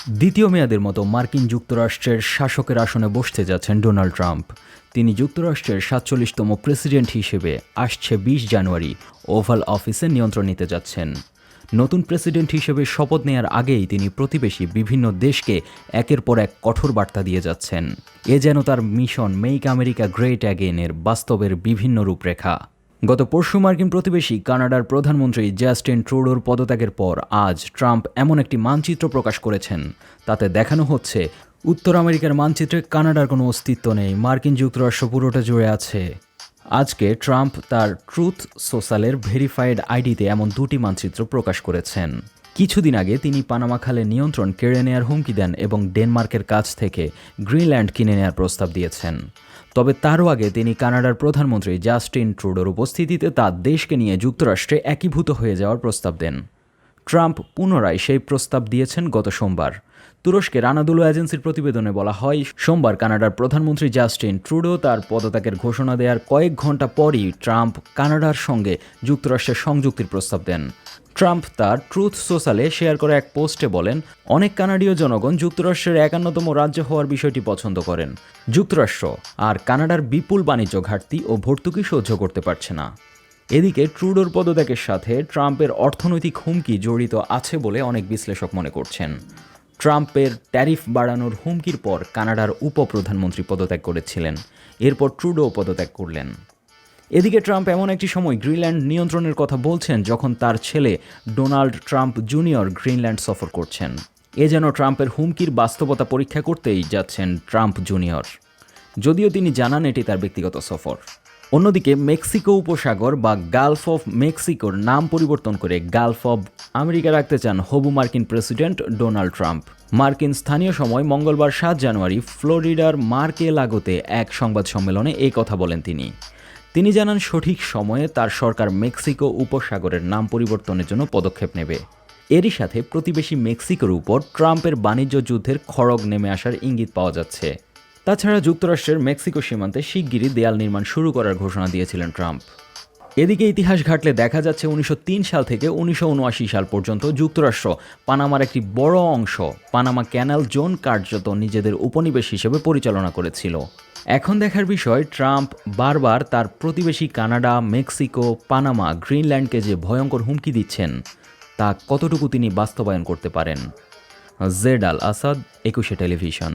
দ্বিতীয় মেয়াদের মতো মার্কিন যুক্তরাষ্ট্রের শাসকের আসনে বসতে যাচ্ছেন ডোনাল্ড ট্রাম্প। তিনি যুক্তরাষ্ট্রের ৪৭তম প্রেসিডেন্ট হিসেবে আসছে ২০ জানুয়ারি ওভাল অফিসে নিয়ন্ত্রণ নিতে যাচ্ছেন। নতুন প্রেসিডেন্ট হিসেবে শপথ নেয়ার আগেই তিনি প্রতিবেশী বিভিন্ন দেশকে একের পর এক কঠোর বার্তা দিয়ে যাচ্ছেন। এ যেন তার মিশন মেক আমেরিকা গ্রেট অ্যাগেনের বাস্তবের বিভিন্ন রূপরেখা। গত পরশু মার্কিন প্রতিবেশী কানাডার প্রধানমন্ত্রী জাস্টিন ট্রুডোর পদত্যাগের পর আজ ট্রাম্প এমন একটি মানচিত্র প্রকাশ করেছেন, তাতে দেখানো হচ্ছে উত্তর আমেরিকার মানচিত্রে কানাডার কোনো অস্তিত্ব নেই, মার্কিন যুক্তরাষ্ট্র পুরোটা জুড়ে আছে। আজকে ট্রাম্প তার ট্রুথ সোশ্যালের ভেরিফাইড আইডিতে এমন দুটি মানচিত্র প্রকাশ করেছেন। কিছুদিন আগে তিনি পানামা খালের নিয়ন্ত্রণ কেড়ে নেয়ার হুমকি দেন এবং ডেনমার্কের কাছ থেকে গ্রিনল্যান্ড কিনে নেয়ার প্রস্তাব দিয়েছেন। তবে তারও আগে তিনি কানাডার প্রধানমন্ত্রী জাস্টিন ট্রুডোর উপস্থিতিতে তার দেশকে নিয়ে যুক্তরাষ্ট্রে একীভূত হয়ে যাওয়ার প্রস্তাব দেন। ট্রাম্প পুনরায় সেই প্রস্তাব দিয়েছেন গত সোমবার। তুরস্কের আনাদোলু এজেন্সির প্রতিবেদনে বলা হয়, সোমবার কানাডার প্রধানমন্ত্রী জাস্টিন ট্রুডো তার পদত্যাগের ঘোষণা দেওয়ার কয়েক ঘন্টা পরই ট্রাম্প কানাডার সঙ্গে যুক্তরাষ্ট্রের সংযুক্তির প্রস্তাব দেন। ট্রাম্প তার ট্রুথ সোশ্যালে শেয়ার করা এক পোস্টে বলেন, অনেক কানাডীয় জনগণ যুক্তরাষ্ট্রের ৫১তম রাজ্য হওয়ার বিষয়টি পছন্দ করেন। যুক্তরাষ্ট্র আর কানাডার বিপুল বাণিজ্য ঘাটতি ও ভর্তুকি সহ্য করতে পারছে না। এদিকে ট্রুডোর পদত্যাগের সাথে ট্রাম্পের অর্থনৈতিক হুমকি জড়িত আছে বলে অনেক বিশ্লেষক মনে করছেন। ট্রাম্পের ট্যারিফ বাড়ানোর হুমকির পর কানাডার উপপ্রধানমন্ত্রী পদত্যাগ করেছিলেন, এরপর ট্রুডো পদত্যাগ করলেন। এদিকে ট্রাম্প এমন একটি সময় গ্রিনল্যান্ড নিয়ন্ত্রণের কথা বলছেন যখন তার ছেলে ডোনাল্ড ট্রাম্প জুনিয়র গ্রিনল্যান্ড সফর করছেন। এ যেন ট্রাম্পের হুমকির বাস্তবতা পরীক্ষা করতেই যাচ্ছেন ট্রাম্প জুনিয়র, যদিও তিনি জানান এটি তার ব্যক্তিগত সফর। অন্যদিকে মেক্সিকো উপসাগর বা গালফ অফ মেক্সিকোর নাম পরিবর্তন করে গালফ অব আমেরিকা রাখতে চান হবু মার্কিন প্রেসিডেন্ট ডোনাল্ড ট্রাম্প। মার্কিন স্থানীয় সময় মঙ্গলবার ৭ জানুয়ারি ফ্লোরিডার মার-কে-লাগোতে এক সংবাদ সম্মেলনে এই কথা বলেন তিনি জানান সঠিক সময়ে তার সরকার মেক্সিকো উপসাগরের নাম পরিবর্তনের জন্য পদক্ষেপ নেবে। এরই সাথে প্রতিবেশী মেক্সিকোর উপর ট্রাম্পের বাণিজ্য যুদ্ধের খড়গ নেমে আসার ইঙ্গিত পাওয়া যাচ্ছে। তাছাড়া যুক্তরাষ্ট্রের মেক্সিকো সীমান্তে শিগগিরই দেয়াল নির্মাণ শুরু করার ঘোষণা দিয়েছিলেন ট্রাম্প। এদিকে ইতিহাস ঘাটলে দেখা যাচ্ছে ১৯০৩ সাল থেকে ১৯৭৯ সাল পর্যন্ত যুক্তরাষ্ট্র পানামার একটি বড় অংশ পানামা ক্যানাল জোন কার্যত নিজেদের উপনিবেশ হিসেবে পরিচালনা করেছিল। এখন দেখার বিষয়, ট্রাম্প বারবার তার প্রতিবেশী কানাডা, মেক্সিকো, পানামা, গ্রিনল্যান্ডকে যে ভয়ঙ্কর হুমকি দিচ্ছেন তা কতটুকু তিনি বাস্তবায়ন করতে পারেন। জেড আল আসাদ, ২১ টেলিভিশন।